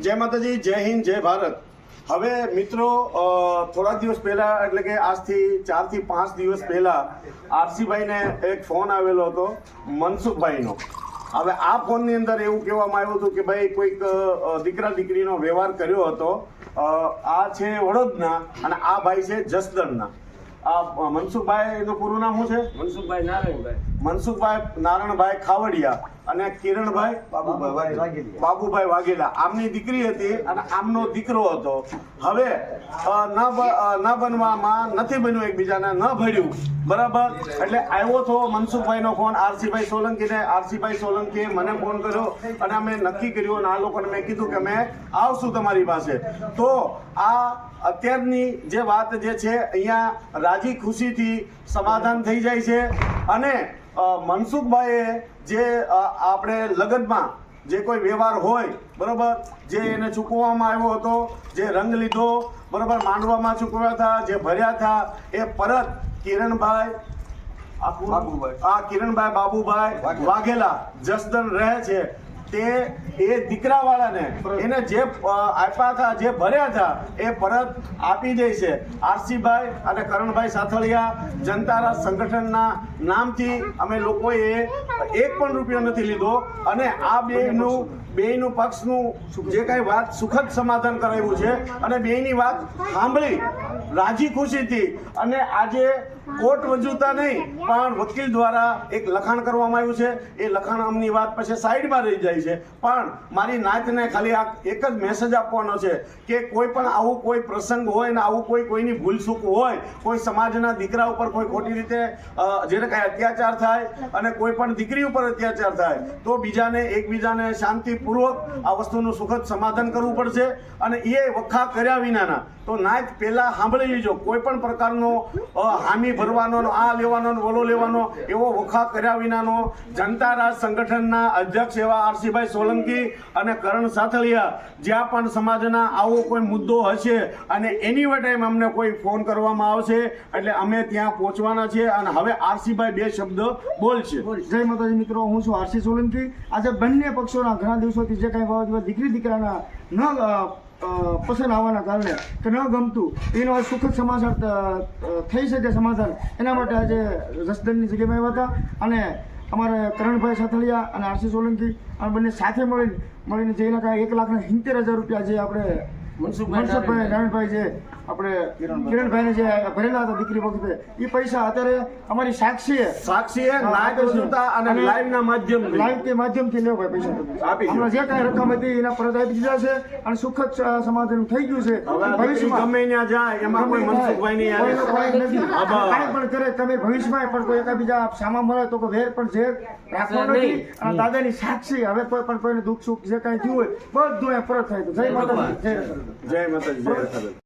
જય માતાજી, જય હિન્દ, જય ભારત। હવે મિત્રો થોડા દિવસ પહેલા એટલે કે આજથી 4 થી 5 દિવસ પહેલા આરસીભાઈને એક ફોન આવેલો હતો મનસુખભાઈનો। હવે આ ફોનની અંદર એવું કહેવામાં આવ્યું હતું કે ભાઈ કોઈક દીકરા દીકરીનો વ્યવહાર કર્યો હતો। આ છે વડોદના અને આ ભાઈ છે જસદણના। આ મનસુખભાઈનું પૂરું નામ શું છે? મનસુખભાઈ નારાયણભાઈ ખાવડિયા અને કિરણભાઈ બાબુભાઈ વાઘેલા આમની દીકરી હતી અને આમનો દીકરો હતો। હવે ન બનવામાં નથી બન્યું, એકબીજાને ન ભળ્યું બરાબર। એટલે આવ્યો તો મનસુખભાઈનો ફોન આરસીભાઈ સોલંકીને। આરસીભાઈ સોલંકીએ મને ફોન કર્યો અને અમે નક્કી કર્યું અને આ લોકોને મેં કીધું કે અમે આવશું તમારી પાસે। તો આ અત્યારની જે વાત જે છે અહીંયા રાજી ખુશીથી સમાધાન થઈ જાય છે અને મનસુખભાઈએ જે આપણે લગ્નમાં જે કોઈ વ્યવહાર હોય બરાબર, જે એને ચૂકવવામાં આવ્યો હતો, જે રંગ લીધો બરાબર, માંડવામાં ચૂકવ્યા હતા, જે ભર્યા હતા, એ પરત કિરણભાઈ બાબુભાઈ વાઘેલા જસદણ રહે છે તે એ દીકરાવાળાને એને જે આપ્યા હતા, જે ભર્યા હતા એ પરત આપી દે છે। આરસીભાઈ અને કરણભાઈ સાથળિયા જનતા સંગઠનના નામથી અમે લોકોએ 1 પણ રૂપિયો નથી લીધો અને આ બેયનું પક્ષનું જે કાંઈ વાત સુખદ સમાધાન કરાવ્યું છે અને બેયની વાત સાંભળી રાજી ખુશીથી અને આજે કોર્ટ વજૂતા નહીં પણ વકીલ દ્વારા એક લખાણ કરવામાં આવ્યું છે। એ લખાણ અમની વાત પછી સાઈડમાં રહી જાય છે, પણ મારી નાતને ખાલી આ એક જ મેસેજ આપવાનો છે કે કોઈ પણ આવું કોઈ પ્રસંગ હોય ને આવું કોઈની ભૂલચૂક હોય, કોઈ સમાજના દીકરા ઉપર કોઈ ખોટી રીતે જેને કાંઈ અત્યાચાર થાય અને કોઈ પણ દીકરી ઉપર અત્યાચાર થાય તો એકબીજાને શાંતિપૂર્વક આ વસ્તુનું સુખદ સમાધાન કરવું પડશે અને એ વખા કર્યા વિનાના તો નાત પહેલાં સાંભળી લીજો। કોઈ પણ પ્રકારનો હામી ભરવાનો, આ લેવાનો ઓલો લેવાનો એવો વખા કર્યા વિનાનો જનતા રાજ સંગઠનના અધ્યક્ષ એવા આરસીભાઈ સોલંકી અને કરણ સાથળિયા જ્યાં પણ સમાજના આવો કોઈ મુદ્દો હશે અને એની ટાઈમ અમને કોઈ ફોન કરવામાં આવશે એટલે અમે ત્યાં પહોંચવાના છે અને હવે આરસીભાઈ 2 શબ્દ બોલશે। જય માતાજી મિત્રો, હું છું આરસી સોલંકી। આજે બંને પક્ષોના ઘણા દિવસોથી જે કાંઈ દીકરી દીકરાના ન પસંદ આવવાના કારણે કે ન ગમતું એનો સુખદ સમાચાર થઈ શકે સમાધાન, એના માટે આજે જસદણની જગ્યામાં આવ્યા હતા અને અમારે કરણભાઈ સાથળિયા અને આરસી સોલંકી અને બંને સાથે મળીને જે એના 1,70,000 રૂપિયા જે આપણે મનસુખભાઈ નારાયણભાઈ જે આપણે કિરણભાઈને જે ભરેલા હતા દીકરી વખતે એ પૈસા અત્યારે અમારી સાક્ષીએ અને લાઈવ માધ્યમથી લેવો ભાઈ પૈસા હમણાં જે કાંઈ રકમ હતી એના પરત આપી દીધા છે અને સુખદ સમાધાન થઈ ગયું છે। ભવિષ્યમાં ગમે ત્યાં જાય એમાં કોઈ મનસુખભાઈ નથી કાંઈ પણ કરે તમે ભવિષ્યમાં પણ કોઈ એકાબીજા સામા મળે તો વેર પણ ઝેર રાખવા નથી અને દાદાની સાક્ષી હવે કોઈ પણ કોઈને દુઃખ સુખ જે કાંઈ થયું હોય બધું એ પરત થાય। તો જય માતાજી, જય રતન। જય માતાજી, જય રતન।